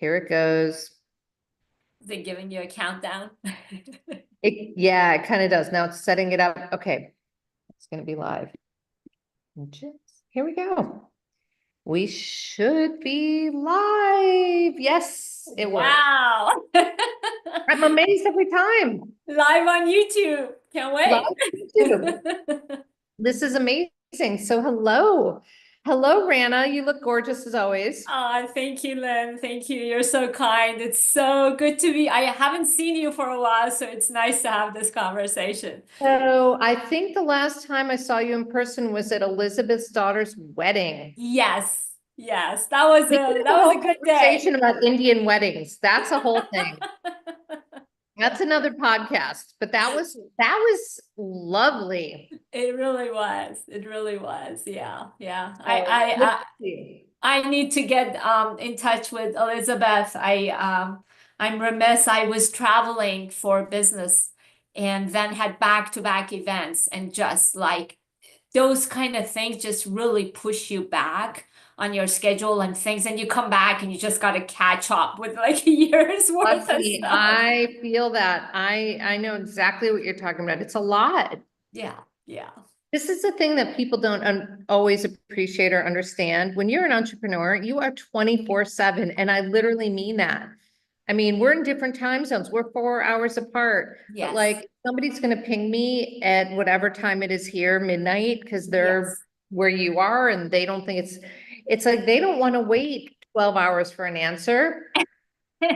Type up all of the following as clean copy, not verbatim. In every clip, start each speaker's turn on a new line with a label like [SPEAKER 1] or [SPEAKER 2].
[SPEAKER 1] Here it goes.
[SPEAKER 2] Is it giving you a countdown?
[SPEAKER 1] Yeah, it kind of does. Now it's setting it up. Okay. It's going to be live. Here we go. We should be live. Yes, it worked.
[SPEAKER 2] Wow.
[SPEAKER 1] I'm amazed every time.
[SPEAKER 2] Live on YouTube. Can't
[SPEAKER 1] Love
[SPEAKER 2] wait.
[SPEAKER 1] you. This is amazing. So hello. Hello, Rana. You look gorgeous as always.
[SPEAKER 2] Oh, thank you, Lynn. Thank you. You're so kind. It's so good to be. I haven't seen you for a while, so it's nice to have this conversation.
[SPEAKER 1] So I think the last time I saw you in person was at Elizabeth's daughter's wedding.
[SPEAKER 2] Yes. Yes. That was
[SPEAKER 1] We could
[SPEAKER 2] a
[SPEAKER 1] have
[SPEAKER 2] that
[SPEAKER 1] a
[SPEAKER 2] was
[SPEAKER 1] whole
[SPEAKER 2] a good day.
[SPEAKER 1] conversation about Indian weddings. That's a whole thing. That's another podcast, but that was lovely.
[SPEAKER 2] It really was. It really was. Yeah. Yeah.
[SPEAKER 1] Oh,
[SPEAKER 2] I
[SPEAKER 1] good
[SPEAKER 2] I
[SPEAKER 1] to see
[SPEAKER 2] I need to get in touch with Elizabeth. I'm remiss. I was traveling for business and then had back-to-back events, and just like those kind of things just really push you back on your schedule and things, and you come back and you just got to catch up with like a year's worth
[SPEAKER 1] Trust
[SPEAKER 2] of
[SPEAKER 1] me,
[SPEAKER 2] stuff.
[SPEAKER 1] I feel that. I know exactly what you're talking about. It's a lot.
[SPEAKER 2] Yeah. Yeah.
[SPEAKER 1] This is the thing that people don't always appreciate or understand. When you're an entrepreneur, you are 24/7, and I literally mean that. I mean, we're in different time zones. We're 4 hours apart, but
[SPEAKER 2] Yes.
[SPEAKER 1] like somebody's going to ping me at whatever time it is here, midnight, because they're
[SPEAKER 2] Yes.
[SPEAKER 1] where you are and they don't think it's like they don't want to wait 12 hours for an answer. You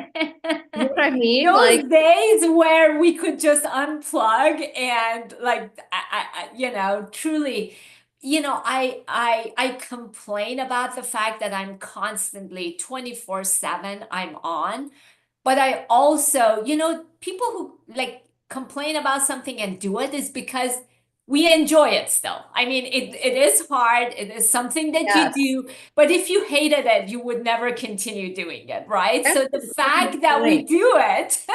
[SPEAKER 1] know what I mean?
[SPEAKER 2] Those
[SPEAKER 1] Like,
[SPEAKER 2] days where we could just unplug and like truly, I complain about the fact that I'm constantly 24/7 I'm on, but I also, people who like complain about something and do it is because we enjoy it still. I mean, it is hard. It is something that you
[SPEAKER 1] yes,
[SPEAKER 2] do, but if you hated it, you would never continue doing it, right?
[SPEAKER 1] that's
[SPEAKER 2] So the
[SPEAKER 1] exactly the
[SPEAKER 2] fact that we
[SPEAKER 1] point.
[SPEAKER 2] do it,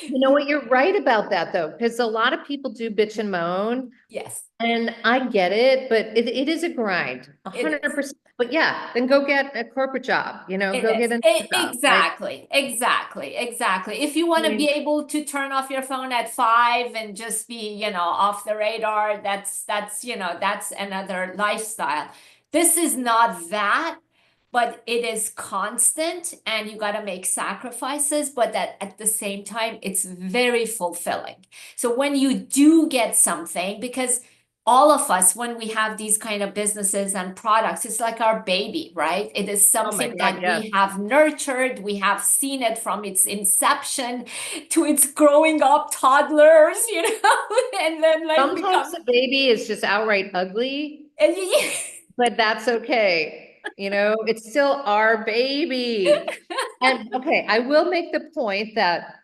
[SPEAKER 1] You know what? You're right about that though, because a lot of people do bitch and moan.
[SPEAKER 2] yes,
[SPEAKER 1] And I get it, but it is a grind,
[SPEAKER 2] it is.
[SPEAKER 1] 100%. But yeah, then go get a corporate job,
[SPEAKER 2] It
[SPEAKER 1] go get
[SPEAKER 2] is.
[SPEAKER 1] a job. Like,
[SPEAKER 2] Exactly. Exactly. Exactly. If you
[SPEAKER 1] I
[SPEAKER 2] want to be
[SPEAKER 1] mean,
[SPEAKER 2] able to turn off your phone at 5 and just be, off the radar, that's another lifestyle. This is not that, but it is constant and you got to make sacrifices, but that at the same time, it's very fulfilling. So when you do get something, because all of us, when we have these kind of businesses and products, it's like our baby, right? It is
[SPEAKER 1] oh my
[SPEAKER 2] something
[SPEAKER 1] God,
[SPEAKER 2] that
[SPEAKER 1] yes.
[SPEAKER 2] we have nurtured, we have seen it from its inception to its growing up toddlers, and then like
[SPEAKER 1] Sometimes
[SPEAKER 2] become.
[SPEAKER 1] the baby is just outright ugly, but that's okay. It's still our baby. And okay, I will make the point that,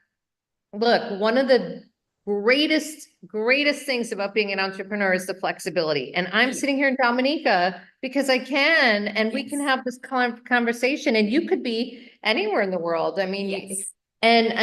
[SPEAKER 1] look, one of the greatest things about being an entrepreneur is the flexibility. And I'm sitting here in Dominica because I can, and we can
[SPEAKER 2] Yes,
[SPEAKER 1] have this conversation, and you could be anywhere in the world. I mean,
[SPEAKER 2] yes,
[SPEAKER 1] and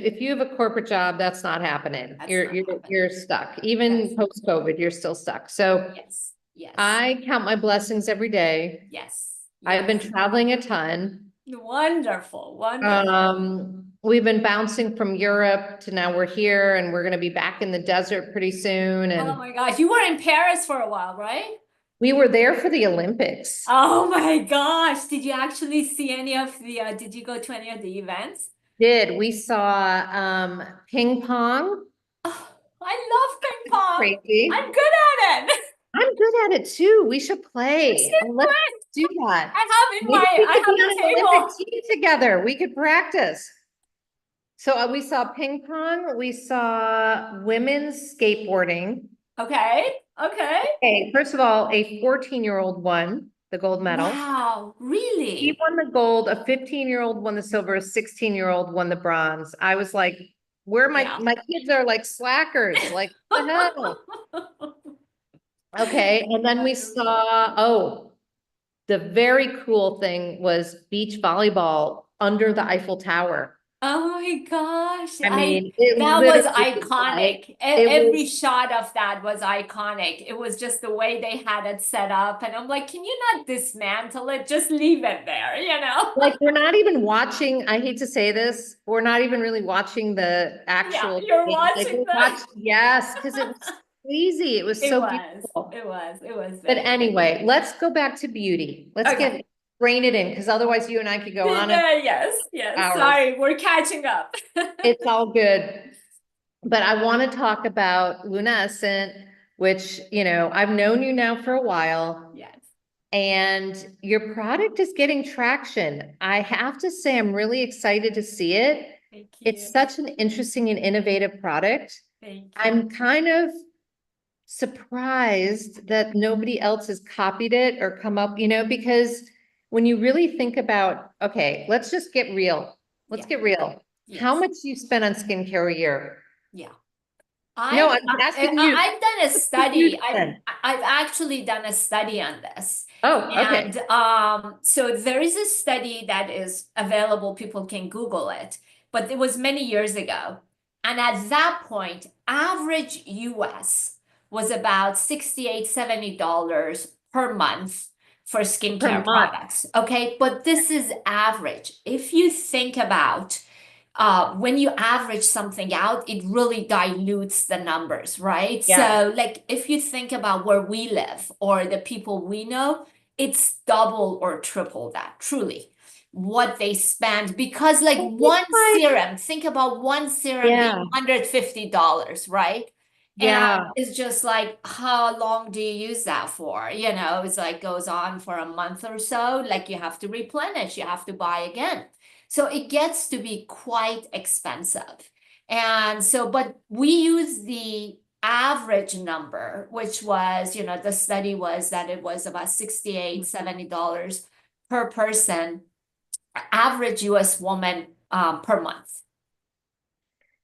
[SPEAKER 1] if you have a corporate job, that's not happening.
[SPEAKER 2] that's
[SPEAKER 1] You're
[SPEAKER 2] not
[SPEAKER 1] you're
[SPEAKER 2] happening.
[SPEAKER 1] you're stuck. Even
[SPEAKER 2] Yes,
[SPEAKER 1] post-COVID, you're still stuck. So
[SPEAKER 2] yes, yes,
[SPEAKER 1] I count my blessings every day.
[SPEAKER 2] yes,
[SPEAKER 1] I've been
[SPEAKER 2] yes.
[SPEAKER 1] traveling a ton.
[SPEAKER 2] Wonderful, wonderful.
[SPEAKER 1] We've been bouncing from Europe to now we're here, and we're gonna be back in the desert pretty soon.
[SPEAKER 2] Oh
[SPEAKER 1] And
[SPEAKER 2] my gosh, you were in Paris for a while, right?
[SPEAKER 1] we were there for the Olympics.
[SPEAKER 2] Oh my gosh, did you actually see any of did you go to any of the events?
[SPEAKER 1] We saw ping pong.
[SPEAKER 2] Oh, I love ping pong. I'm
[SPEAKER 1] Crazy.
[SPEAKER 2] good at it.
[SPEAKER 1] I'm good at it too. We should
[SPEAKER 2] We
[SPEAKER 1] play.
[SPEAKER 2] should
[SPEAKER 1] And let's
[SPEAKER 2] play.
[SPEAKER 1] do that. Maybe we
[SPEAKER 2] I
[SPEAKER 1] could be
[SPEAKER 2] have
[SPEAKER 1] on
[SPEAKER 2] a
[SPEAKER 1] an Olympic
[SPEAKER 2] table.
[SPEAKER 1] team together. We could practice. So we saw ping pong. We saw women's skateboarding.
[SPEAKER 2] Okay, okay.
[SPEAKER 1] Okay, first of all, a 14-year-old won the gold medal.
[SPEAKER 2] Wow,
[SPEAKER 1] He
[SPEAKER 2] really?
[SPEAKER 1] won the gold, a 15-year-old won the silver, a 16-year-old won the bronze. I was like, where
[SPEAKER 2] Yeah.
[SPEAKER 1] my kids are like slackers, like what the hell? Okay, and then we saw, the very cool thing was beach volleyball under the Eiffel Tower.
[SPEAKER 2] Oh my gosh.
[SPEAKER 1] I mean,
[SPEAKER 2] That was
[SPEAKER 1] like,
[SPEAKER 2] iconic.
[SPEAKER 1] it
[SPEAKER 2] Every
[SPEAKER 1] was
[SPEAKER 2] shot of that was iconic. It was just the way they had it set up. And I'm like, can you not dismantle it? Just leave it there, you know?
[SPEAKER 1] like, we're not even watching, I hate to say this, we're not even really watching the
[SPEAKER 2] Yeah,
[SPEAKER 1] actual
[SPEAKER 2] you're
[SPEAKER 1] thing. Like,
[SPEAKER 2] watching
[SPEAKER 1] we're
[SPEAKER 2] the
[SPEAKER 1] watching, yes, because it was crazy. It was
[SPEAKER 2] It
[SPEAKER 1] so
[SPEAKER 2] was.
[SPEAKER 1] beautiful.
[SPEAKER 2] It was
[SPEAKER 1] But
[SPEAKER 2] very
[SPEAKER 1] anyway, let's go back to beauty. Let's
[SPEAKER 2] okay.
[SPEAKER 1] rein it in, because otherwise you and I could go on and
[SPEAKER 2] Yes, yes.
[SPEAKER 1] hours.
[SPEAKER 2] Sorry, we're catching up.
[SPEAKER 1] It's all good. But I want to talk about Lunaescent, which, I've known you now for a while.
[SPEAKER 2] Yes.
[SPEAKER 1] And your product is getting traction. I have to say, I'm really excited to see it.
[SPEAKER 2] Thank you.
[SPEAKER 1] It's such an interesting and innovative product.
[SPEAKER 2] Thank you.
[SPEAKER 1] I'm kind of surprised that nobody else has copied it or come up, because when you really think about, okay, let's just get real. Let's get real. How much do you spend on skincare a year?
[SPEAKER 2] Yeah.
[SPEAKER 1] No, I'm asking you.
[SPEAKER 2] I've done a
[SPEAKER 1] What's
[SPEAKER 2] study.
[SPEAKER 1] you spend?
[SPEAKER 2] I've actually done a study on this.
[SPEAKER 1] Oh, okay.
[SPEAKER 2] And so there is a study that is available. People can Google it, but it was many years ago. And at that point, average US was about $68, $70 per month for
[SPEAKER 1] Per
[SPEAKER 2] skincare
[SPEAKER 1] month.
[SPEAKER 2] products. Okay. But this is average. If you think about when you average something out, it really dilutes the numbers, right?
[SPEAKER 1] Yeah.
[SPEAKER 2] So, like, if you think about where we live or the people we know, it's double or triple that, truly, what they spend. Because, like, one serum, think about one serum being $150, right?
[SPEAKER 1] Yeah.
[SPEAKER 2] And it's just like, how long do you use that for? You know, it's like goes on for a month or so. Like, you have to replenish, you have to buy again. So it gets to be quite expensive. And so, but we use the average number, which was, the study was that it was about $68, $70 per person, average US woman per month.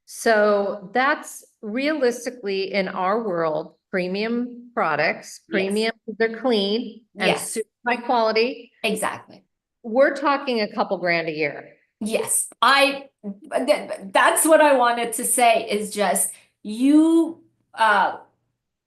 [SPEAKER 1] So that's realistically in our world, premium products, premium, they're clean and super high quality.
[SPEAKER 2] Exactly.
[SPEAKER 1] We're talking a couple grand a year.
[SPEAKER 2] Yes, that's what I wanted to say is just you,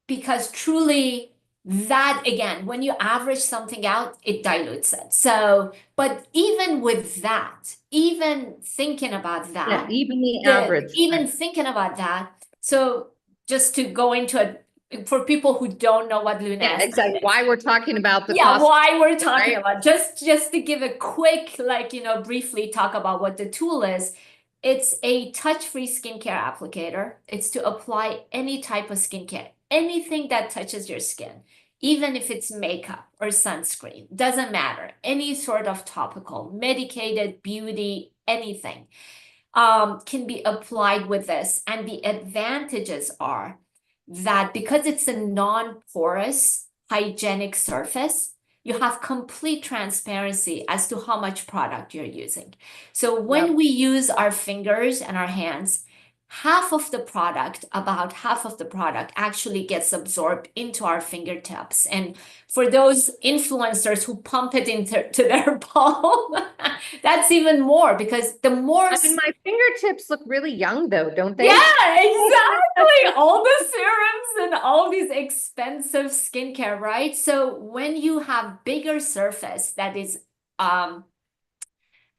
[SPEAKER 2] because truly that again, when you average something out, it dilutes it. So, but even with that, even thinking about that,
[SPEAKER 1] even the average.
[SPEAKER 2] even thinking about that, so just to go into it, for people who don't know what Lunaescent is.
[SPEAKER 1] Exactly. Why we're talking about the
[SPEAKER 2] Yeah,
[SPEAKER 1] cost,
[SPEAKER 2] why we're talking about just to give a quick, like, briefly talk about what the tool is. It's a touch-free skincare applicator. It's to apply any type of skincare, anything that touches your skin, even if it's makeup or sunscreen, doesn't matter. Any sort of topical, medicated, beauty, anything can be applied with this. And the advantages are that because it's a non-porous, hygienic surface, you have complete transparency as to how much product you're using. So when we use our fingers and our hands, about half of the product actually gets absorbed into our fingertips. And for those influencers who pump it into their palm, that's even more because the more.
[SPEAKER 1] I mean, my fingertips look really young though, don't they?
[SPEAKER 2] Yeah, exactly. All the serums and all these expensive skincare, right? So when you have bigger surface that is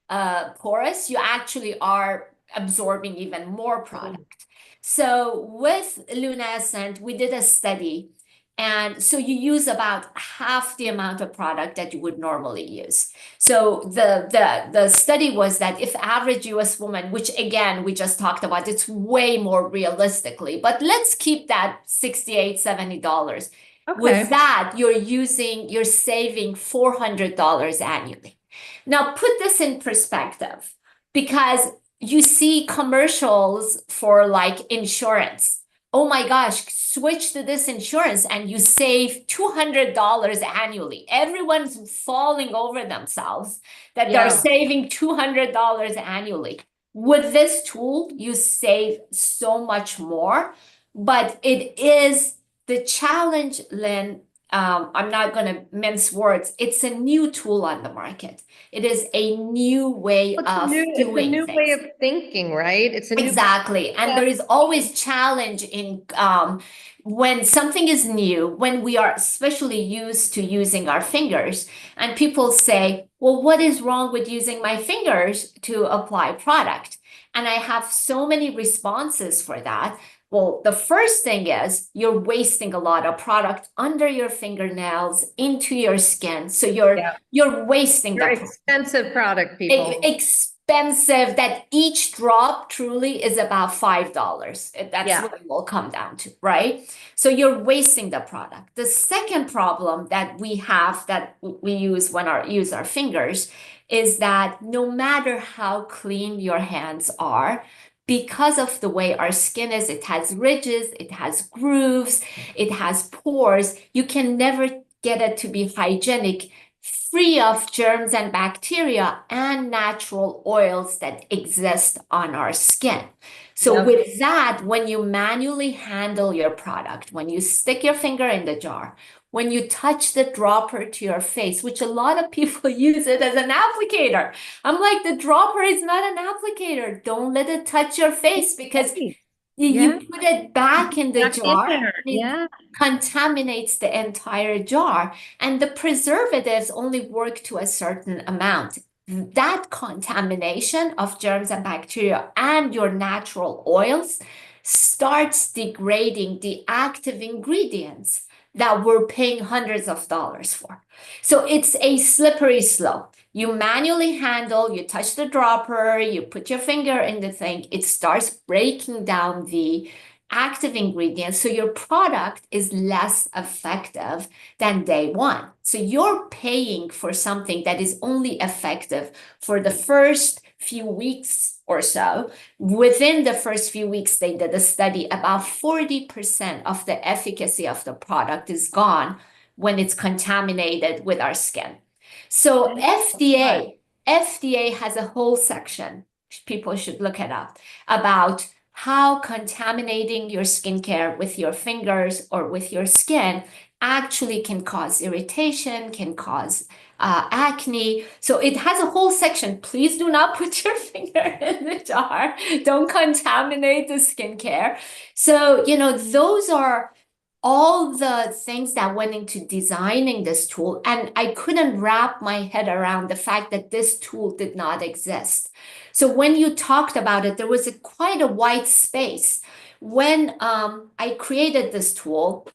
[SPEAKER 2] porous, you actually are absorbing even more product. So with Lunaescent, we did a study. And so you use about half the amount of product that you would normally use. So the study was that if average US woman, which again, we just talked about, it's way more realistically, but let's keep that $68, $70. Okay. With that, you're saving $400 annually. Now put this in perspective because you see commercials for like insurance. Oh my gosh, switch to this insurance and you save $200 annually. Everyone's falling over themselves that they're saving $200 annually. With this tool, you save so much more, but it is the challenge, Lynn, I'm not going to mince words. It's a new tool on the market. It is a new way of doing
[SPEAKER 1] new
[SPEAKER 2] things.
[SPEAKER 1] way of thinking, right? It's a new
[SPEAKER 2] Exactly. And there is always challenge in when something is new, when we are especially used to using our fingers, and people say, well, what is wrong with using my fingers to apply product? And I have so many responses for that. Well, the first thing is you're wasting a lot of product under your fingernails into your skin. So you're wasting the
[SPEAKER 1] expensive product, people.
[SPEAKER 2] Expensive, that each drop truly is about $5. That's what it will come down to, right? So you're wasting the product. The second problem that we have that we use when use our fingers is that no matter how clean your hands are, because of the way our skin is, it has ridges, it has grooves, it has pores, you can never get it to be hygienic, free of germs and bacteria and natural oils that exist on our skin. So with that, when you manually handle your product, when you stick your finger in the jar, when you touch the dropper to your face, which a lot of people use it as an applicator. I'm like, the dropper is not an applicator. Don't let it touch your face because you put it back in the jar and it contaminates the entire jar. And the preservatives only work to a certain amount. That contamination of germs and bacteria and your natural oils starts degrading the active ingredients that we're paying hundreds of dollars for. So it's a slippery slope. You manually handle, you touch the dropper, you put your finger in the thing, it starts breaking down the active ingredients. So your product is less effective than day one. So you're paying for something that is only effective for the first few weeks or so. Within the first few weeks, they did a study, about 40% of the efficacy of the product is gone when it's contaminated with our skin. So FDA has a whole section, people should look it up, about how contaminating your skincare with your fingers or with your skin actually can cause irritation, can cause acne. So it has a whole section. Please do not put your finger in the jar. Don't contaminate the skincare. So, those are all the things that went into designing this tool. And I couldn't wrap my head around the fact that this tool did not exist. So when you talked about it, there was quite a wide space. When I created this tool,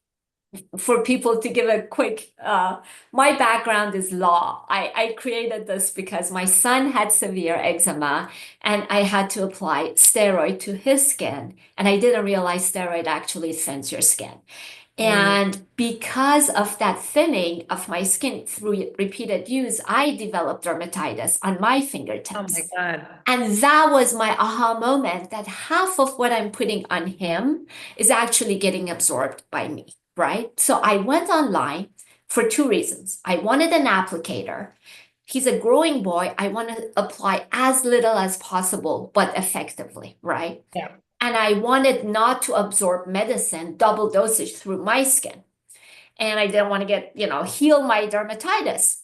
[SPEAKER 2] for people to give a quick, my background is law. I created this because my son had severe eczema and I had to apply steroid to his skin. And I didn't realize steroid actually thins your skin. And because of that thinning of my skin through repeated use, I developed dermatitis on my fingertips.
[SPEAKER 1] Oh my God.
[SPEAKER 2] And that was my aha moment, that half of what I'm putting on him is actually getting absorbed by me, right? So I went online for two reasons. I wanted an applicator. He's a growing boy. I want to apply as little as possible, but effectively, right?
[SPEAKER 1] Yeah.
[SPEAKER 2] And I wanted not to absorb medicine, double dosage through my skin. And I didn't want to get, heal my dermatitis.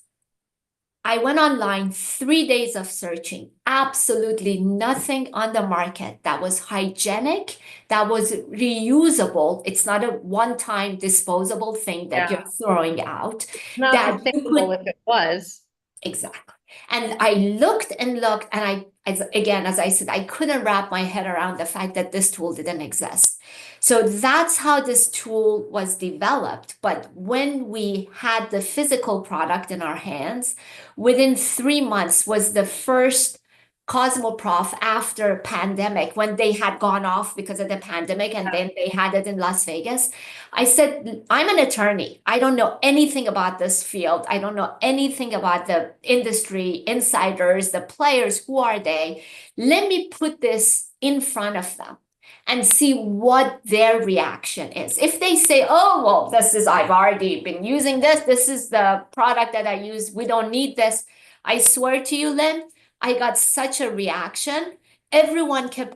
[SPEAKER 2] I went online, 3 days of searching, absolutely nothing on the market that was hygienic, that was reusable. It's not a one-time disposable thing that you're throwing out.
[SPEAKER 1] Not sustainable if it was.
[SPEAKER 2] Exactly. And I looked and looked, and as I said, I couldn't wrap my head around the fact that this tool didn't exist. So that's how this tool was developed. But when we had the physical product in our hands, within 3 months was the first Cosmoprof after pandemic, when they had gone off because of the pandemic, and then they had it in Las Vegas. I said, I'm an attorney. I don't know anything about this field. I don't know anything about the industry, insiders, the players. Who are they? Let me put this in front of them and see what their reaction is. If they say, oh, well, I've already been using this. This is the product that I use. We don't need this. I swear to you, Lynn, I got such a reaction. everyone kept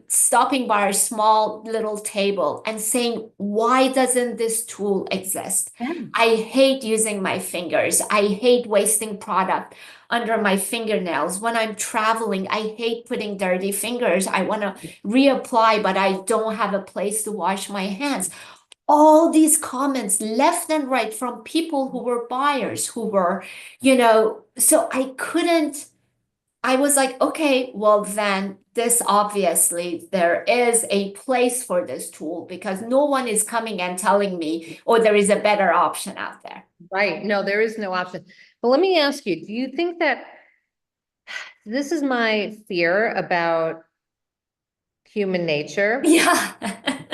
[SPEAKER 2] stopping by our small little table and saying, why doesn't this tool exist?
[SPEAKER 1] Yeah.
[SPEAKER 2] I hate using my fingers. I hate wasting product under my fingernails. When I'm traveling, I hate putting dirty fingers. I want to reapply, but I don't have a place to wash my hands. All these comments left and right from people who were buyers, who were, so I was like, okay, well then this obviously there is a place for this tool because no one is coming and telling me, oh, there is a better option out there.
[SPEAKER 1] Right. No, there is no option. But let me ask you, do you think that this is my fear about human nature?
[SPEAKER 2] Yeah.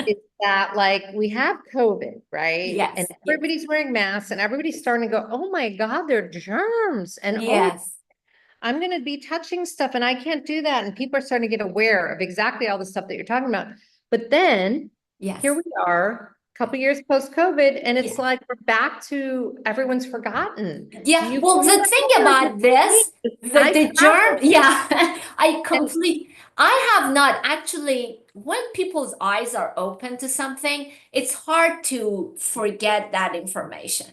[SPEAKER 1] Is that like we have COVID, right?
[SPEAKER 2] Yes.
[SPEAKER 1] And everybody's wearing masks and everybody's starting to go, oh my God, they're germs. And oh,
[SPEAKER 2] Yes.
[SPEAKER 1] I'm going to be touching stuff and I can't do that. And people are starting to get aware of exactly all the stuff that you're talking about. But then
[SPEAKER 2] Yes.
[SPEAKER 1] here we are, a couple years post-COVID, and it's
[SPEAKER 2] Yeah.
[SPEAKER 1] like we're back to everyone's forgotten.
[SPEAKER 2] Yeah. Well, the thing about this, the germ, yeah, I have not actually, when people's eyes are open to something, it's hard to forget that information.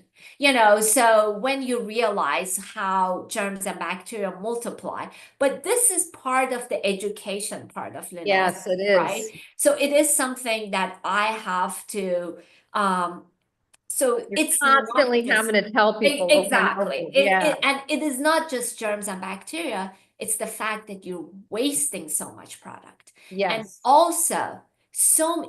[SPEAKER 2] So when you realize how germs and bacteria multiply, but this is part of the education part of Lunaescent,
[SPEAKER 1] yes, it is.
[SPEAKER 2] right? So it is something that I have to, so
[SPEAKER 1] You're
[SPEAKER 2] it's
[SPEAKER 1] constantly having to tell people
[SPEAKER 2] exactly.
[SPEAKER 1] Yeah.
[SPEAKER 2] And it is not just germs and bacteria, it's the fact that you're wasting so much product. And
[SPEAKER 1] Yes.
[SPEAKER 2] also,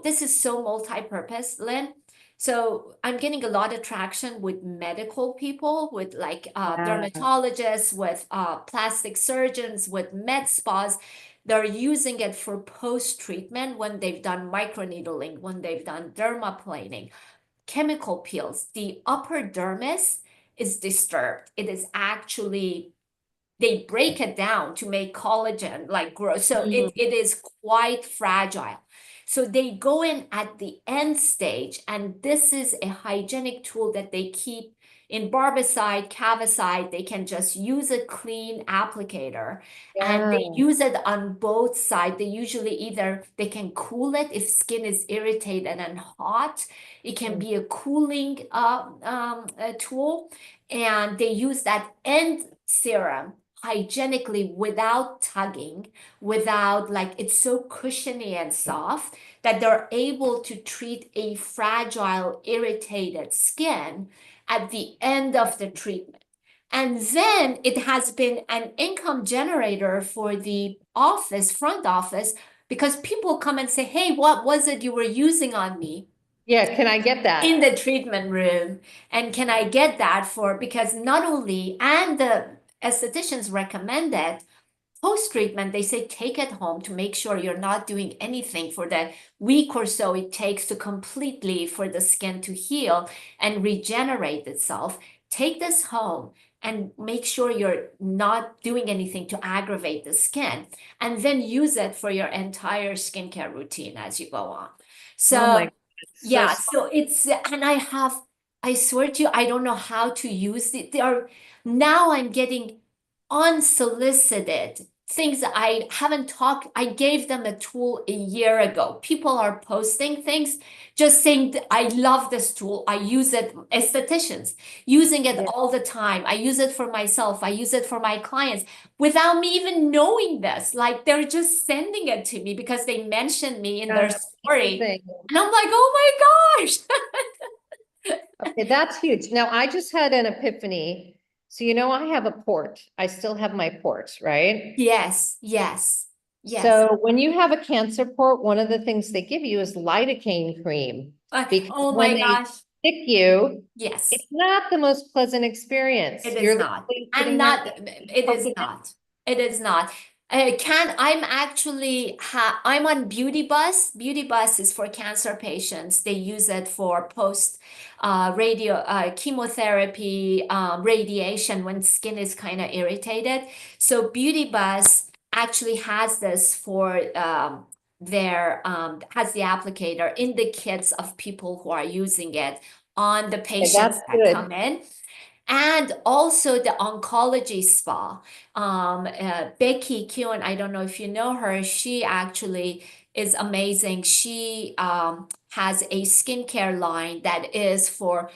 [SPEAKER 2] this is so multi-purpose, Lynn. So I'm getting a lot of traction with medical people, with like dermatologists, with plastic surgeons, with med spas. They're using it for post-treatment when they've done microneedling, when they've done dermaplaning, chemical peels. The upper dermis is disturbed. It is actually, they break it down to make collagen like grow. So it is quite fragile. So they go in at the end stage, and this is a hygienic tool that they keep in barbicide, cavicide. They can just use a clean applicator, and they use it on both sides. They usually they can cool it if skin is irritated and hot. It can be a cooling tool, and they use that end serum hygienically without tugging, without it's so cushiony and soft that they're able to treat a fragile, irritated skin at the end of the treatment. And then it has been an income generator for the front office, because people come and say, hey, what was it you were using on me?
[SPEAKER 1] Yeah, can I get that?
[SPEAKER 2] In the treatment room. And can I get that because not only, and the estheticians recommend it, post-treatment, they say take it home to make sure you're not doing anything for the week or so it takes to completely for the skin to heal and regenerate itself. Take this home and make sure you're not doing anything to aggravate the skin, and then use it for your entire skincare routine as you go on. So, yeah, so it's, and I swear to you, I don't know how to use it. Now I'm getting unsolicited things that I haven't talked. I gave them a tool a year ago. People are posting things just saying, I love this tool. I use it, estheticians using it all the time. I use it for myself. I use it for my clients without me even knowing this. Like they're just sending it to me because they mentioned me in their story. And I'm like, oh my gosh.
[SPEAKER 1] Okay, that's huge. Now I just had an epiphany. So, I have a port. I still have my port, right?
[SPEAKER 2] Yes, yes, yes.
[SPEAKER 1] So when you have a cancer port, one of the things they give you is lidocaine cream. Because
[SPEAKER 2] oh
[SPEAKER 1] when
[SPEAKER 2] my gosh.
[SPEAKER 1] stick you,
[SPEAKER 2] yes,
[SPEAKER 1] it's not the most pleasant experience.
[SPEAKER 2] It is not. And not, it is not. It is not. I'm actually, I'm on Beauty Bus. Beauty Bus is for cancer patients. They use it for post chemotherapy, radiation when skin is kind of irritated. So Beauty Bus actually has this for has the applicator in the kits of people who are using it on the patients that come in. And also the oncology spa. Becky Kuhn, I don't know if you know her, she actually is amazing. She has a skincare line that is for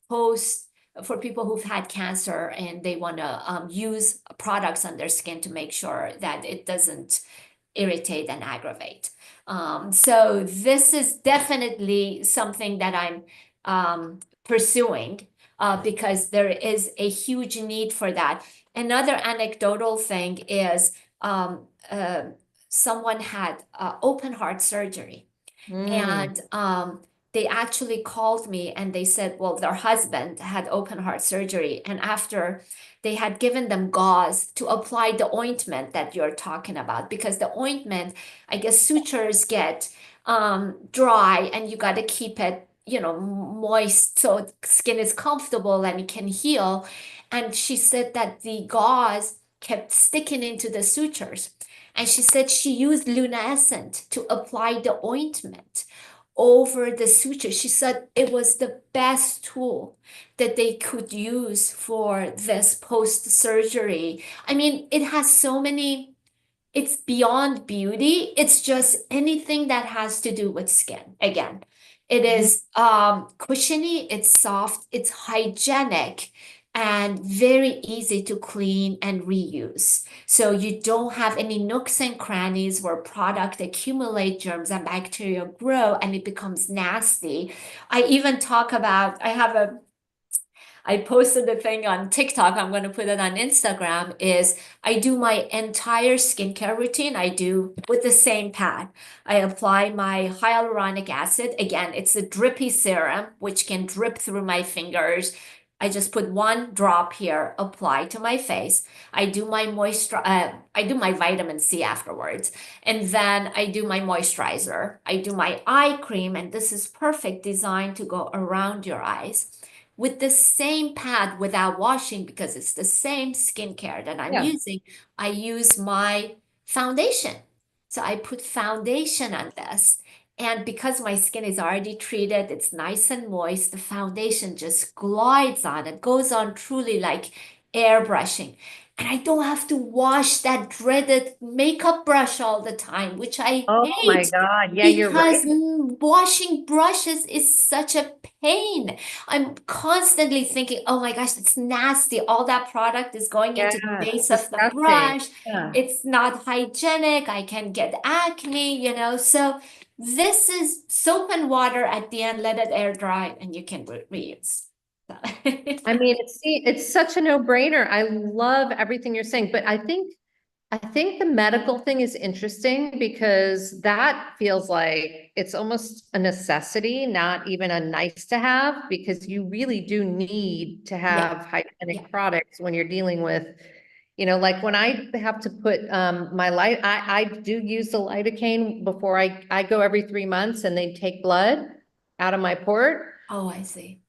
[SPEAKER 2] post for people who've had cancer and they want to use products on their skin to make sure that it doesn't irritate and aggravate. So this is definitely something that I'm pursuing because there is a huge need for that. Another anecdotal thing is someone had open heart surgery
[SPEAKER 1] Mm.
[SPEAKER 2] and they actually called me and they said, well, their husband had open heart surgery. And after they had given them gauze to apply the ointment that you're talking about, because the ointment, I guess sutures get dry and you got to keep it, moist so skin is comfortable and it can heal. And she said that the gauze kept sticking into the sutures. And she said she used Lunaescent to apply the ointment over the suture. She said it was the best tool that they could use for this post-surgery. I mean, it has so many, it's beyond beauty. It's just anything that has to do with skin. Again, it
[SPEAKER 1] Mhm.
[SPEAKER 2] is cushiony, it's soft, it's hygienic, and very easy to clean and reuse. So you don't have any nooks and crannies where product accumulate germs and bacteria grow and it becomes nasty. I even talk about, I posted the thing on TikTok. I'm going to put it on Instagram. Is I do my entire skincare routine. I do with the same pad. I apply my hyaluronic acid. Again, it's a drippy serum, which can drip through my fingers. I just put one drop here, apply to my face. I do my I do my vitamin C afterwards. And then I do my moisturizer. I do my eye cream, and this is perfect designed to go around your eyes with the same pad without washing because it's the same skincare that I'm
[SPEAKER 1] Yeah.
[SPEAKER 2] using. I use my foundation. So I put foundation on this. And because my skin is already treated, it's nice and moist, the foundation just glides on. It goes on truly like airbrushing. And I don't have to wash that dreaded makeup brush all the time, which I
[SPEAKER 1] Oh my
[SPEAKER 2] hate
[SPEAKER 1] God. Yeah, you're
[SPEAKER 2] because
[SPEAKER 1] right.
[SPEAKER 2] washing brushes is such a pain. I'm constantly thinking, oh my gosh, it's nasty. All that product is going
[SPEAKER 1] Yeah,
[SPEAKER 2] into the
[SPEAKER 1] it's
[SPEAKER 2] base of the
[SPEAKER 1] disgusting.
[SPEAKER 2] brush.
[SPEAKER 1] Yeah.
[SPEAKER 2] It's not hygienic. I can get acne. So this is soap and water at the end, let it air dry, and you can reuse. So
[SPEAKER 1] I mean, it's such a no-brainer. I love everything you're saying, but I think the medical thing is interesting because that feels like it's almost a necessity, not even a nice to have, because you really do need to
[SPEAKER 2] yeah,
[SPEAKER 1] have
[SPEAKER 2] yeah.
[SPEAKER 1] hygienic products when you're dealing with, like when I have to put my light, I do use the lidocaine before I go every 3 months and they take blood out of my port.
[SPEAKER 2] Oh, I see.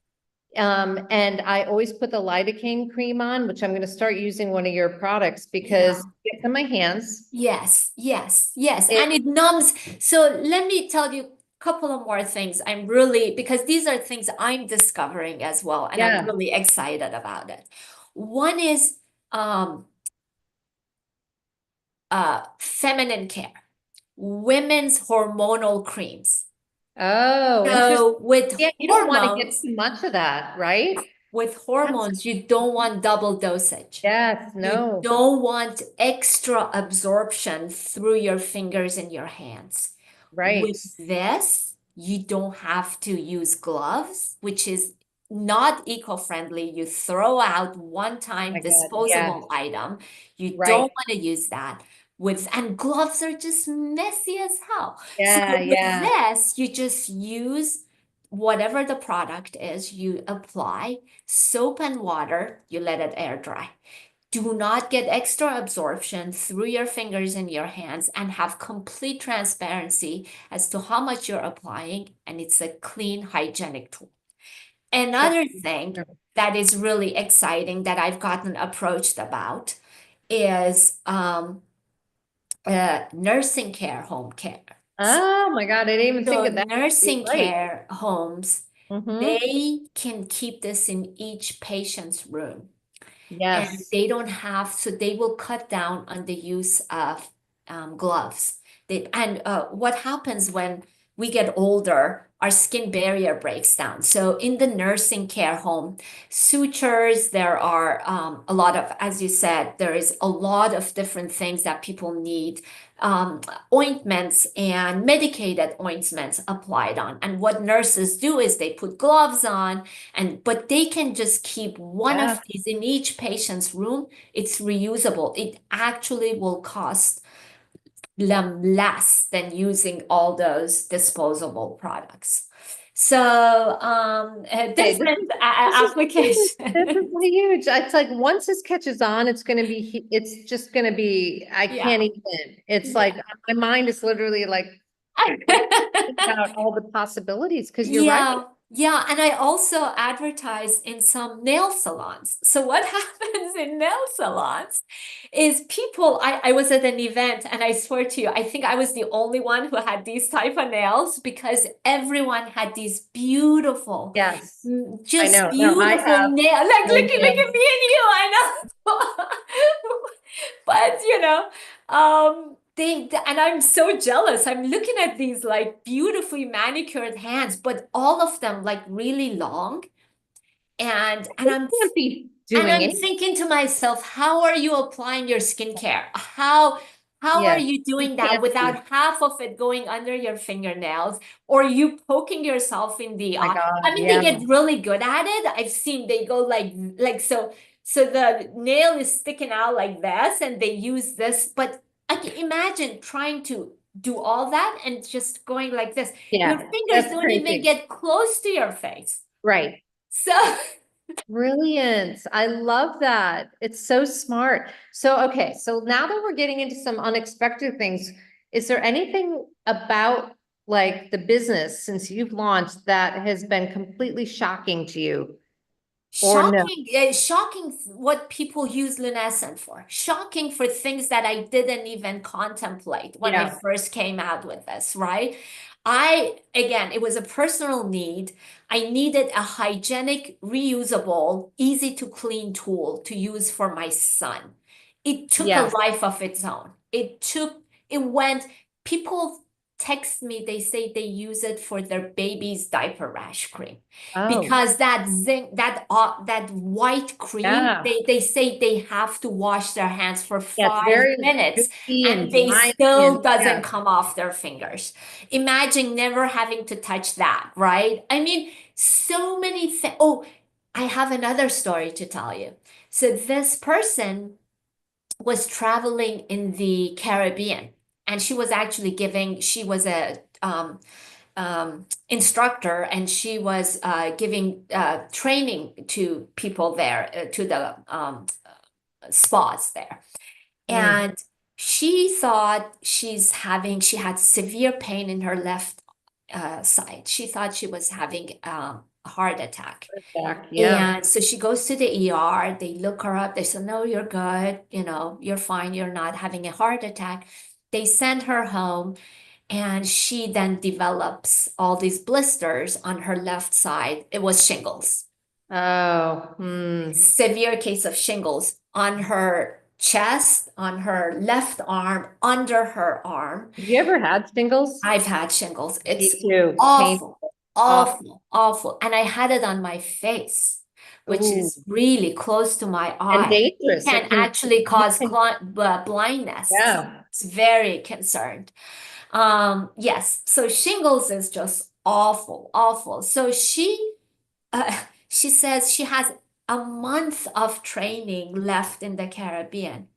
[SPEAKER 1] And I always put the lidocaine cream on, which I'm going to start using one of your products because
[SPEAKER 2] Yeah.
[SPEAKER 1] it's in my hands.
[SPEAKER 2] Yes, yes, yes.
[SPEAKER 1] It,
[SPEAKER 2] And it numbs. So let me tell you a couple of more things. I'm really, because these are things I'm discovering as well, and I'm
[SPEAKER 1] yeah.
[SPEAKER 2] really excited about it. One is um feminine care, women's hormonal creams.
[SPEAKER 1] Oh, interesting.
[SPEAKER 2] So with
[SPEAKER 1] Yeah, you don't want to get
[SPEAKER 2] hormones,
[SPEAKER 1] too much of that, right? That's,
[SPEAKER 2] you don't want double dosage.
[SPEAKER 1] yes,
[SPEAKER 2] You
[SPEAKER 1] no,
[SPEAKER 2] don't want extra absorption through your fingers and your hands.
[SPEAKER 1] right.
[SPEAKER 2] With this, you don't have to use gloves, which is not eco-friendly. You throw out one-time
[SPEAKER 1] My God, yes,
[SPEAKER 2] disposable item. You
[SPEAKER 1] right.
[SPEAKER 2] don't want to use that. And gloves are just messy as hell. So
[SPEAKER 1] Yeah,
[SPEAKER 2] with
[SPEAKER 1] yeah.
[SPEAKER 2] this, you just use whatever the product is, you apply soap and water, you let it air dry. Do not get extra absorption through your fingers and your hands and have complete transparency as to how much you're applying. And it's a clean, hygienic tool.
[SPEAKER 1] That's
[SPEAKER 2] Another thing that is really exciting that I've gotten approached about is nursing care, home care.
[SPEAKER 1] oh my God, I didn't even think
[SPEAKER 2] So
[SPEAKER 1] of that. You're
[SPEAKER 2] nursing
[SPEAKER 1] right.
[SPEAKER 2] care homes They can keep this in each patient's room. And
[SPEAKER 1] Yes.
[SPEAKER 2] they don't have, so they will cut down on the use of gloves. What happens when we get older, our skin barrier breaks down. So in the nursing care home, sutures, there are a lot of, as you said, there is a lot of different things that people need. Ointments and medicated ointments applied on. And what nurses do is they put gloves on, but they can just keep one of these in each patient's room. It's reusable. It actually will cost them less than using all those disposable products. So different applications.
[SPEAKER 1] This is huge. It's like once this catches on, it's just gonna be, I can't even. It's like my mind is literally like about all the possibilities because you're right.
[SPEAKER 2] Yeah, and I also advertise in some nail salons. So what happens in nail salons is I was at an event and I swear to you, I think I was the only one who had these type of nails because everyone had these beautiful,
[SPEAKER 1] Yes,
[SPEAKER 2] just
[SPEAKER 1] I know. No, I
[SPEAKER 2] beautiful
[SPEAKER 1] have
[SPEAKER 2] nails. Like,
[SPEAKER 1] no
[SPEAKER 2] look at me
[SPEAKER 1] nails.
[SPEAKER 2] and you, I know. But and I'm so jealous. I'm looking at these like beautifully manicured hands, but all of them like really long. And
[SPEAKER 1] Can't be doing
[SPEAKER 2] I'm
[SPEAKER 1] it.
[SPEAKER 2] thinking to myself, how are you applying your skincare? How are
[SPEAKER 1] Yes,
[SPEAKER 2] you
[SPEAKER 1] you
[SPEAKER 2] doing that
[SPEAKER 1] can't be.
[SPEAKER 2] without half of it going under your fingernails or you poking yourself in the
[SPEAKER 1] My
[SPEAKER 2] eye?
[SPEAKER 1] God,
[SPEAKER 2] I mean, they
[SPEAKER 1] yeah.
[SPEAKER 2] get really good at it. I've seen they go so the nail is sticking out like this and they use this, but I can imagine trying to do all that and just going like this. Your
[SPEAKER 1] Yeah,
[SPEAKER 2] fingers
[SPEAKER 1] that's
[SPEAKER 2] don't even
[SPEAKER 1] crazy.
[SPEAKER 2] get close to your face.
[SPEAKER 1] Right.
[SPEAKER 2] So
[SPEAKER 1] Brilliant. I love that. It's so smart. So, okay. So now that we're getting into some unexpected things, is there anything about like the business since you've launched that has been completely shocking to you or no?
[SPEAKER 2] shocking what people use Lunaescent for. Shocking for things that I didn't even contemplate when I
[SPEAKER 1] Yeah.
[SPEAKER 2] first came out with this, right? Again, it was a personal need. I needed a hygienic, reusable, easy to clean tool to use for my son. It took a
[SPEAKER 1] Yes.
[SPEAKER 2] life of its own. It went, people text me, they say they use it for their baby's diaper rash cream
[SPEAKER 1] Oh,
[SPEAKER 2] because that white cream,
[SPEAKER 1] yeah.
[SPEAKER 2] they say they have to wash their hands for
[SPEAKER 1] Yeah, it's
[SPEAKER 2] 5 minutes
[SPEAKER 1] gooey and
[SPEAKER 2] and they
[SPEAKER 1] dry
[SPEAKER 2] still
[SPEAKER 1] and
[SPEAKER 2] doesn't
[SPEAKER 1] yeah.
[SPEAKER 2] come off their fingers. Imagine never having to touch that, right? I mean, so many things. Oh, I have another story to tell you. So this person was traveling in the Caribbean and she was actually she was a instructor and she was giving training to people there, to the spas there.
[SPEAKER 1] Mm.
[SPEAKER 2] And she thought she had severe pain in her left side. She thought she was having a heart attack.
[SPEAKER 1] Back, yeah.
[SPEAKER 2] And so she goes to the ER, they look her up, they say, no, you're good, you're fine, you're not having a heart attack. They send her home. And she then develops all these blisters on her left side. It was shingles,
[SPEAKER 1] Oh,
[SPEAKER 2] severe case of shingles on her chest, on her left arm, under her arm.
[SPEAKER 1] Have you ever had shingles?
[SPEAKER 2] I've had shingles. It's
[SPEAKER 1] Me too.
[SPEAKER 2] awful,
[SPEAKER 1] Painful. Off.
[SPEAKER 2] awful, awful. And I had it on my face, which
[SPEAKER 1] Ooh.
[SPEAKER 2] is really close to my
[SPEAKER 1] And
[SPEAKER 2] eye. It
[SPEAKER 1] dangerous.
[SPEAKER 2] can
[SPEAKER 1] It can,
[SPEAKER 2] actually
[SPEAKER 1] you
[SPEAKER 2] cause
[SPEAKER 1] can,
[SPEAKER 2] blindness. So
[SPEAKER 1] yeah.
[SPEAKER 2] it's very concerned. Yes, so shingles is just awful, awful. So uh, she says she has a month of training left in the Caribbean.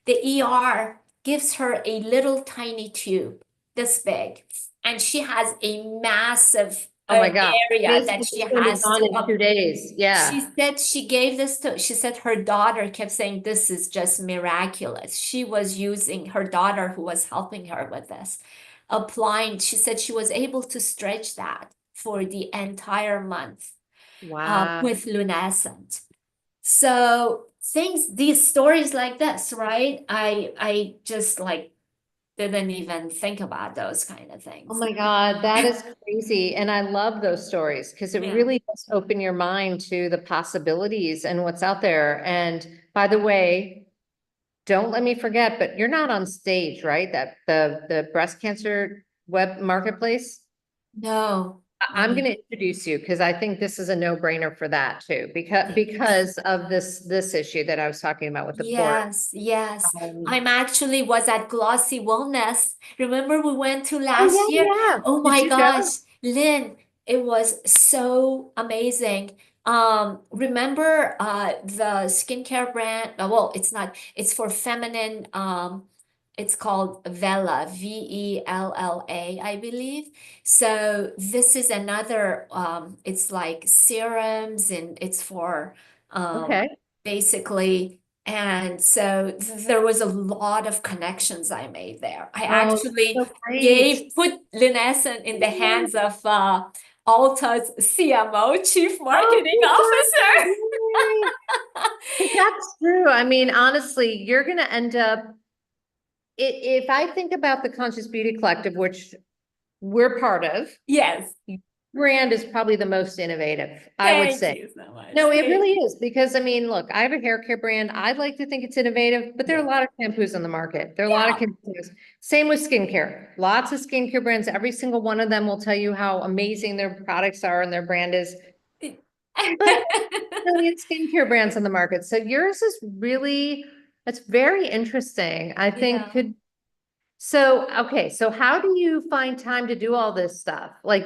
[SPEAKER 2] The ER gives her a little tiny tube this big, and she has a massive
[SPEAKER 1] Oh my God.
[SPEAKER 2] area
[SPEAKER 1] This
[SPEAKER 2] that
[SPEAKER 1] is
[SPEAKER 2] she
[SPEAKER 1] going to be
[SPEAKER 2] has
[SPEAKER 1] gone
[SPEAKER 2] to
[SPEAKER 1] in 2 days.
[SPEAKER 2] she
[SPEAKER 1] Yeah.
[SPEAKER 2] said she gave this to, she said her daughter kept saying, this is just miraculous. She was using her daughter who was helping her with this, applying, she said she was able to stretch that for the entire month
[SPEAKER 1] Wow.
[SPEAKER 2] with Lunaescent. So these stories like this, right? I just like didn't even think about those kind of
[SPEAKER 1] Oh
[SPEAKER 2] things.
[SPEAKER 1] my God, that is crazy. And I love those stories because it
[SPEAKER 2] Yeah.
[SPEAKER 1] really does open your mind to the possibilities and what's out there. And by the way, don't let me forget, but you're not on stage, right? That the breast cancer web marketplace.
[SPEAKER 2] No.
[SPEAKER 1] I'm going to introduce you because I think this is a no-brainer for that too, because of this issue that I was talking about with the port.
[SPEAKER 2] Yes, yes. I'm actually was at Glossy Wellness. Remember we went to last year?
[SPEAKER 1] Yeah.
[SPEAKER 2] Oh
[SPEAKER 1] Did
[SPEAKER 2] my
[SPEAKER 1] you go?
[SPEAKER 2] gosh, Lynn, it was so amazing. Remember the skincare brand? Well, it's not, it's for feminine. It's called Vella, Vella, I believe. So this is another it's like serums and it's for
[SPEAKER 1] Okay.
[SPEAKER 2] basically. And so there was a lot of connections I made there. I
[SPEAKER 1] Oh,
[SPEAKER 2] actually
[SPEAKER 1] so great.
[SPEAKER 2] put Lunaescent in the hands of Ulta's CMO, Chief Marketing Officer.
[SPEAKER 1] Oh, that's true. I mean, honestly, you're going to end up, if I think about the Conscious Beauty Collective, which we're part of,
[SPEAKER 2] Yes.
[SPEAKER 1] brand is probably the most innovative, I would
[SPEAKER 2] Thank
[SPEAKER 1] say.
[SPEAKER 2] you so much.
[SPEAKER 1] No, it
[SPEAKER 2] Thank
[SPEAKER 1] really
[SPEAKER 2] you.
[SPEAKER 1] is because I mean, look, I have a hair care brand. I'd like to think it's innovative, but there are a lot of shampoos on the market. There are a lot of
[SPEAKER 2] Yeah.
[SPEAKER 1] shampoos. Same with skincare. Lots of skincare brands. Every single one of them will tell you how amazing their products are and their brand is. But million skincare brands on the market. So yours is really, it's very interesting. I think
[SPEAKER 2] Yeah.
[SPEAKER 1] okay, so how do you find time to do all this stuff? Like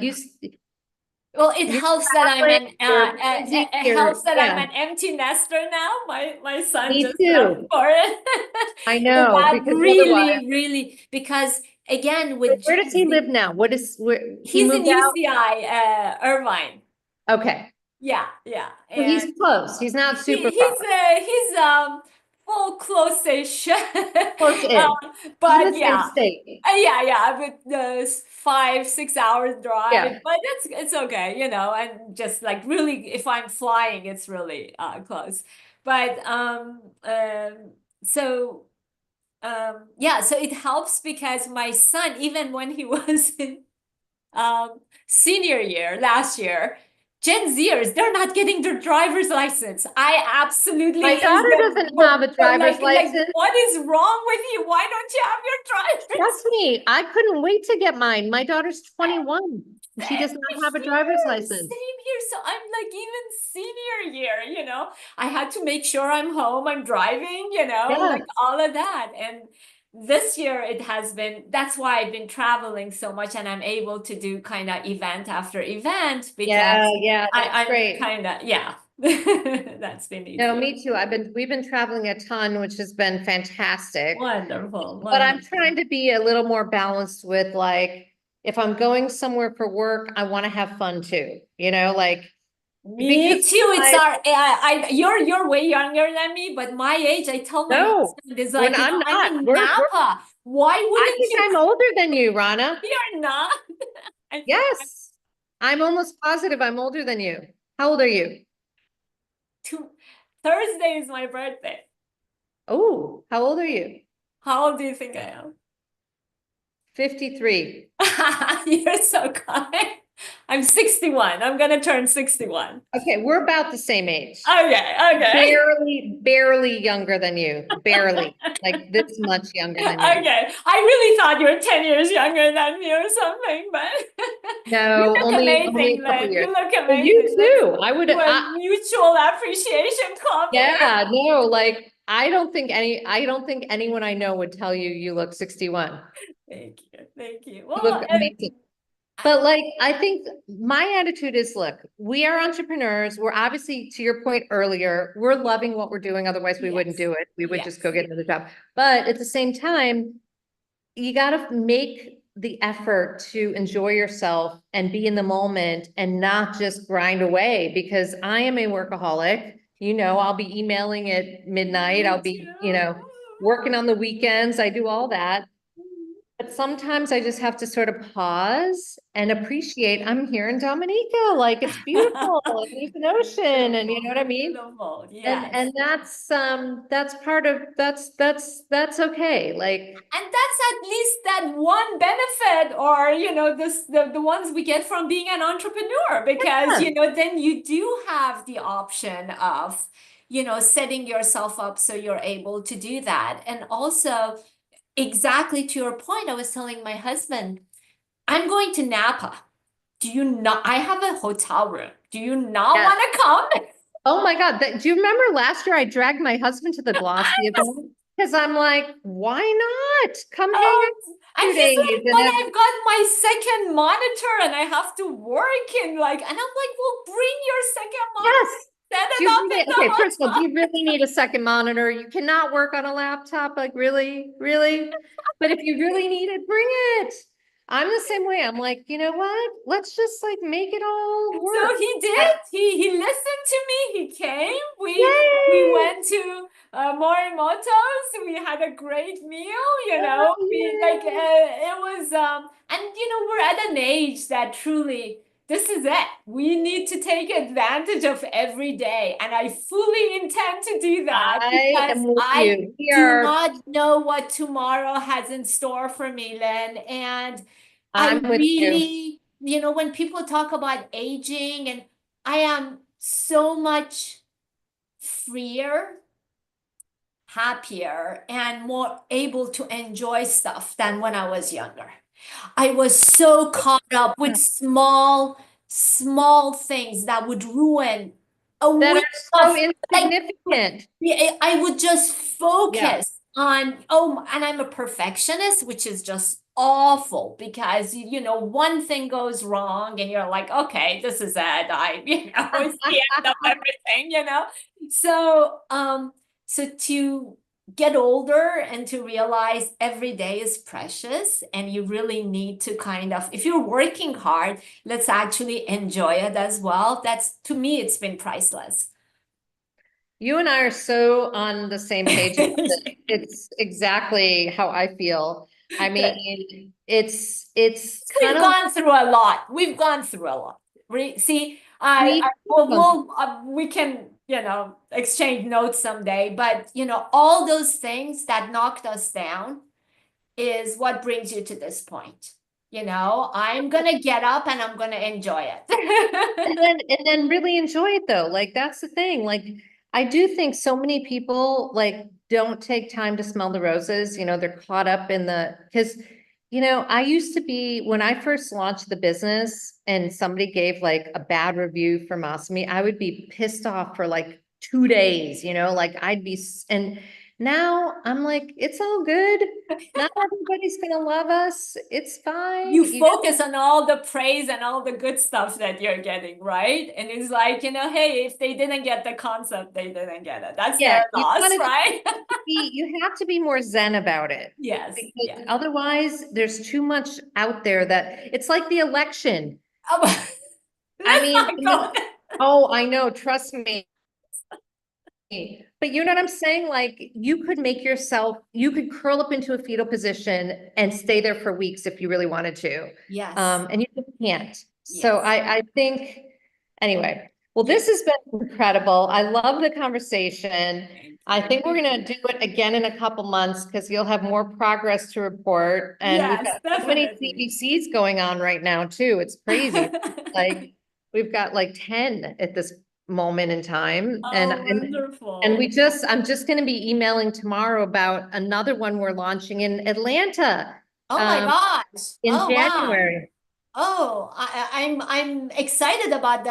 [SPEAKER 2] Well, it
[SPEAKER 1] you're
[SPEAKER 2] helps that I'm
[SPEAKER 1] traveling,
[SPEAKER 2] an
[SPEAKER 1] you're busy,
[SPEAKER 2] it helps that I'm
[SPEAKER 1] yeah,
[SPEAKER 2] an empty nester now. My son
[SPEAKER 1] me
[SPEAKER 2] just left
[SPEAKER 1] too.
[SPEAKER 2] for it.
[SPEAKER 1] I
[SPEAKER 2] So
[SPEAKER 1] know,
[SPEAKER 2] that
[SPEAKER 1] because otherwise,
[SPEAKER 2] really because again with
[SPEAKER 1] where
[SPEAKER 2] Gen
[SPEAKER 1] does he live
[SPEAKER 2] Z,
[SPEAKER 1] now? Where he
[SPEAKER 2] he's in
[SPEAKER 1] moved out?
[SPEAKER 2] UCI Irvine.
[SPEAKER 1] Okay,
[SPEAKER 2] Yeah, yeah.
[SPEAKER 1] so he's
[SPEAKER 2] And
[SPEAKER 1] close. He's not super far.
[SPEAKER 2] he's well close-ish.
[SPEAKER 1] Close-ish. In
[SPEAKER 2] But
[SPEAKER 1] the same
[SPEAKER 2] yeah.
[SPEAKER 1] state.
[SPEAKER 2] Yeah, but the 5, 6 hours drive,
[SPEAKER 1] Yeah.
[SPEAKER 2] but it's okay, and just like really, if I'm flying, it's really close. But so yeah, so it helps because my son, even when he was in senior year last year, Gen Zers, they're not getting their driver's license. I absolutely
[SPEAKER 1] My
[SPEAKER 2] is
[SPEAKER 1] daughter doesn't have a driver's
[SPEAKER 2] like
[SPEAKER 1] license.
[SPEAKER 2] what is wrong with you? Why don't you have your driver's
[SPEAKER 1] Trust me, I couldn't wait to get mine. My daughter's 21. She does not have a driver's
[SPEAKER 2] Same
[SPEAKER 1] license.
[SPEAKER 2] here. So I'm like even senior year, I had to make sure I'm home, I'm driving, like
[SPEAKER 1] Yeah.
[SPEAKER 2] all of that. And this year it has been, that's why I've been traveling so much and I'm able to do kind of event after event
[SPEAKER 1] Yeah,
[SPEAKER 2] because
[SPEAKER 1] yeah, that's
[SPEAKER 2] I'm
[SPEAKER 1] great.
[SPEAKER 2] kind of, yeah, that's been
[SPEAKER 1] No,
[SPEAKER 2] easier.
[SPEAKER 1] me too. We've been traveling a ton, which has been fantastic.
[SPEAKER 2] Wonderful,
[SPEAKER 1] But I'm
[SPEAKER 2] wonderful.
[SPEAKER 1] trying to be a little more balanced with like, if I'm going somewhere for work, I want to have fun too, like,
[SPEAKER 2] Me
[SPEAKER 1] because
[SPEAKER 2] too. It's
[SPEAKER 1] I,
[SPEAKER 2] our you're way younger than me, but my age, I tell my
[SPEAKER 1] no,
[SPEAKER 2] husband is
[SPEAKER 1] when
[SPEAKER 2] like,
[SPEAKER 1] I'm
[SPEAKER 2] I'm
[SPEAKER 1] not,
[SPEAKER 2] in Napa. Why
[SPEAKER 1] I
[SPEAKER 2] wouldn't
[SPEAKER 1] think
[SPEAKER 2] you
[SPEAKER 1] I'm
[SPEAKER 2] come
[SPEAKER 1] older than you, Rana.
[SPEAKER 2] here? Not. I said,
[SPEAKER 1] Yes. I'm almost positive I'm older than you. How old are you?
[SPEAKER 2] "To- Thursday is my birthday.
[SPEAKER 1] Oh, how old are you?
[SPEAKER 2] How old do you think I am?
[SPEAKER 1] 53.
[SPEAKER 2] You're so kind. I'm 61. I'm gonna turn 61.
[SPEAKER 1] Okay, we're about the same age.
[SPEAKER 2] Okay, okay.
[SPEAKER 1] Barely younger than you. Barely. Like this much younger than you.
[SPEAKER 2] Okay. I really thought you were 10 years younger than me or something, but you
[SPEAKER 1] No,
[SPEAKER 2] look
[SPEAKER 1] only
[SPEAKER 2] amazing,
[SPEAKER 1] a couple
[SPEAKER 2] Lynn. You
[SPEAKER 1] years.
[SPEAKER 2] look
[SPEAKER 1] Well, you
[SPEAKER 2] amazing. Let's
[SPEAKER 1] too.
[SPEAKER 2] do a mutual appreciation coffee.
[SPEAKER 1] Yeah, no, like I don't think anyone I know would tell you you look 61.
[SPEAKER 2] Thank you. Thank you.
[SPEAKER 1] You
[SPEAKER 2] Well,
[SPEAKER 1] look amazing. But like, I think my attitude is, look, we are entrepreneurs. We're obviously, to your point earlier, we're loving what we're doing. Otherwise, we wouldn't
[SPEAKER 2] yes.
[SPEAKER 1] do it. We would just go
[SPEAKER 2] Yes.
[SPEAKER 1] get another job. But at the same time, you got to make the effort to enjoy yourself and be in the moment and not just grind away because I am a workaholic. I'll be emailing at midnight.
[SPEAKER 2] Me
[SPEAKER 1] I'll be,
[SPEAKER 2] too.
[SPEAKER 1] working on the weekends. I do all that. But sometimes I just have to sort of pause and appreciate I'm here in Dominica, like it's beautiful and there's an ocean and you know what I mean?
[SPEAKER 2] Beautiful,
[SPEAKER 1] And
[SPEAKER 2] yes.
[SPEAKER 1] that's part of that's okay. Like
[SPEAKER 2] And that's at least that one benefit, or the ones we get from being an entrepreneur, because
[SPEAKER 1] yeah,
[SPEAKER 2] then you do have the option of setting yourself up so you're able to do that. And also, exactly to your point, I was telling my husband, I'm going to Napa. Do you not? I have a hotel room. Do you not
[SPEAKER 1] yes.
[SPEAKER 2] want to come?
[SPEAKER 1] Oh my God. Do you remember last year I dragged my husband to the Glossy event? Because I'm like, why not? Come hang
[SPEAKER 2] Oh,
[SPEAKER 1] out
[SPEAKER 2] and
[SPEAKER 1] for 2
[SPEAKER 2] he's
[SPEAKER 1] days
[SPEAKER 2] like,
[SPEAKER 1] and
[SPEAKER 2] but
[SPEAKER 1] then
[SPEAKER 2] I've got my second monitor and I have to work, and I'm like, well, bring your second monitor,
[SPEAKER 1] yes.
[SPEAKER 2] set
[SPEAKER 1] Do
[SPEAKER 2] it
[SPEAKER 1] you
[SPEAKER 2] up in
[SPEAKER 1] really,
[SPEAKER 2] the
[SPEAKER 1] okay, first of all, do
[SPEAKER 2] hotel.
[SPEAKER 1] you really need a second monitor? You cannot work on a laptop, like really, really? But if you really need it, bring it. I'm the same way. I'm like, you know what? Let's just like make it all
[SPEAKER 2] So
[SPEAKER 1] work.
[SPEAKER 2] he did. He listened to me. He came. We
[SPEAKER 1] Yay!
[SPEAKER 2] went to Morimoto's. We had a great meal.
[SPEAKER 1] Oh,
[SPEAKER 2] We like
[SPEAKER 1] yeah.
[SPEAKER 2] it was and we're at an age that truly this is it. We need to take advantage of every day, and I fully intend to do that
[SPEAKER 1] I
[SPEAKER 2] because
[SPEAKER 1] am with
[SPEAKER 2] I
[SPEAKER 1] you. We
[SPEAKER 2] do
[SPEAKER 1] are,
[SPEAKER 2] not know what tomorrow has in store for me, Len, and I
[SPEAKER 1] I'm with you.
[SPEAKER 2] really, when people talk about aging, and I am so much freer, happier, and more able to enjoy stuff than when I was younger. I was so caught up with small things that would ruin a
[SPEAKER 1] That
[SPEAKER 2] week
[SPEAKER 1] are so
[SPEAKER 2] of, like,
[SPEAKER 1] insignificant.
[SPEAKER 2] yeah, I would just
[SPEAKER 1] Yeah.
[SPEAKER 2] focus on, and I'm a perfectionist, which is just awful because one thing goes wrong and you're like, okay, this is it. It's the end of everything. So, so to get older and to realize every day is precious, and you really need to kind of, if you're working hard, let's actually enjoy it as well. That's, to me, it's been priceless.
[SPEAKER 1] You and I are so on the same page about it. It's exactly how I feel. I
[SPEAKER 2] Good.
[SPEAKER 1] mean, it's kind
[SPEAKER 2] We've
[SPEAKER 1] of
[SPEAKER 2] gone through a lot. We've gone through a lot. See,
[SPEAKER 1] we
[SPEAKER 2] we can, exchange notes someday, but all those things that knocked us down is what brings you to this point. I'm gonna get up and I'm gonna enjoy
[SPEAKER 1] and
[SPEAKER 2] it.
[SPEAKER 1] then really enjoy it though. Like that's the thing. Like I do think so many people like don't take time to smell the roses. They're caught up in the because I used to be when I first launched the business and somebody gave like a bad review for Masami, I would be pissed off for like 2 days, like I'd be and now I'm like, it's all good. Not everybody's gonna love us. It's fine.
[SPEAKER 2] You focus on all the praise and all the good stuff that you're getting, right? And it's like, hey, if they didn't get the concept, they didn't get it. That's
[SPEAKER 1] Yeah,
[SPEAKER 2] their
[SPEAKER 1] you
[SPEAKER 2] loss,
[SPEAKER 1] kind of
[SPEAKER 2] right?
[SPEAKER 1] you have to be more zen about it
[SPEAKER 2] Yes,
[SPEAKER 1] because
[SPEAKER 2] yes.
[SPEAKER 1] otherwise there's too much out there that it's like the election. I
[SPEAKER 2] Let's
[SPEAKER 1] mean,
[SPEAKER 2] not go there.
[SPEAKER 1] oh, I know, trust me. But you know what I'm saying? Like you could make yourself, you could curl up into a fetal position and stay there for weeks if you really wanted to.
[SPEAKER 2] Yes,
[SPEAKER 1] And you just can't. So
[SPEAKER 2] yes,
[SPEAKER 1] I think, anyway, well,
[SPEAKER 2] yeah.
[SPEAKER 1] this has been incredible. I love the conversation.
[SPEAKER 2] Thank
[SPEAKER 1] I
[SPEAKER 2] you.
[SPEAKER 1] think we're gonna do it again in a couple months because you'll have more progress to report. And we've
[SPEAKER 2] Yes,
[SPEAKER 1] got so many
[SPEAKER 2] definitely.
[SPEAKER 1] CBCs going on right now too. It's crazy. Like we've got like 10 at this moment in time. And
[SPEAKER 2] Oh,
[SPEAKER 1] and
[SPEAKER 2] wonderful.
[SPEAKER 1] I'm just going to be emailing tomorrow about another one we're launching in Atlanta
[SPEAKER 2] Oh my
[SPEAKER 1] um,
[SPEAKER 2] gosh.
[SPEAKER 1] in
[SPEAKER 2] Oh, wow.
[SPEAKER 1] January.
[SPEAKER 2] Oh, I'm excited about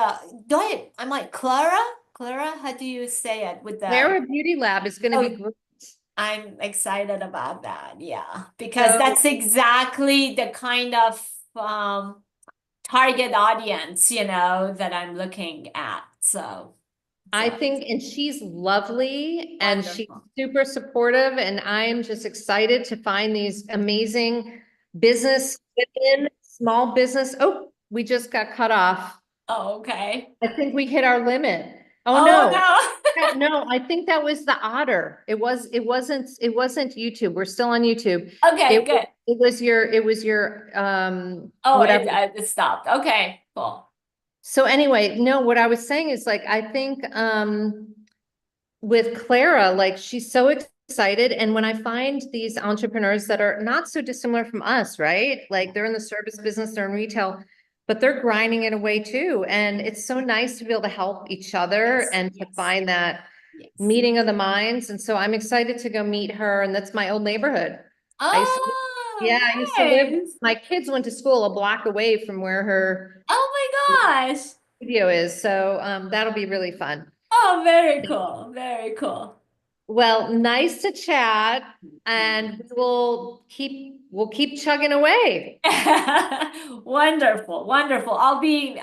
[SPEAKER 2] I'm like Clara? Clara, how do you say it with the
[SPEAKER 1] Clara Beauty Lab is going to be
[SPEAKER 2] oh,
[SPEAKER 1] great.
[SPEAKER 2] I'm excited about that. Yeah, because
[SPEAKER 1] So
[SPEAKER 2] that's exactly the kind of target audience, that I'm looking at.
[SPEAKER 1] I
[SPEAKER 2] So
[SPEAKER 1] think, and she's lovely and she's
[SPEAKER 2] wonderful.
[SPEAKER 1] super supportive. And I'm just excited to find these amazing business women, small business. Oh, we just got cut off.
[SPEAKER 2] Oh, okay.
[SPEAKER 1] I think we hit our limit. Oh,
[SPEAKER 2] Oh
[SPEAKER 1] no.
[SPEAKER 2] no.
[SPEAKER 1] No, I think that was the otter. It wasn't YouTube. We're still on YouTube.
[SPEAKER 2] Okay,
[SPEAKER 1] It was
[SPEAKER 2] good.
[SPEAKER 1] it was your,
[SPEAKER 2] Oh,
[SPEAKER 1] whatever.
[SPEAKER 2] it stopped. Okay, cool.
[SPEAKER 1] So anyway, no, what I was saying is like, I think, with Clara, like she's so excited. And when I find these entrepreneurs that are not so dissimilar from us, right? Like they're in the service business, they're in retail, but they're grinding it away too. And it's so nice to be able to help each other
[SPEAKER 2] Yes,
[SPEAKER 1] and to
[SPEAKER 2] yes.
[SPEAKER 1] find that
[SPEAKER 2] Yes.
[SPEAKER 1] meeting of the minds. And so I'm excited to go meet her. And that's my old neighborhood. Yeah, I used to live,
[SPEAKER 2] Nice.
[SPEAKER 1] my kids went to school a block away from where her
[SPEAKER 2] Oh my gosh.
[SPEAKER 1] studio is. So that'll be really fun.
[SPEAKER 2] Oh, very cool. Very cool.
[SPEAKER 1] Well, nice to chat, and we'll keep chugging away.
[SPEAKER 2] Wonderful, wonderful. I'll be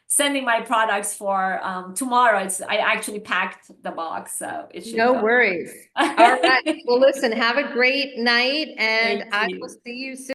[SPEAKER 2] sending my products for tomorrow. I actually packed the box, so it should
[SPEAKER 1] No
[SPEAKER 2] go.
[SPEAKER 1] worries. All right. Well, listen, have a great night, and
[SPEAKER 2] Thank
[SPEAKER 1] I will
[SPEAKER 2] you.
[SPEAKER 1] see you soon.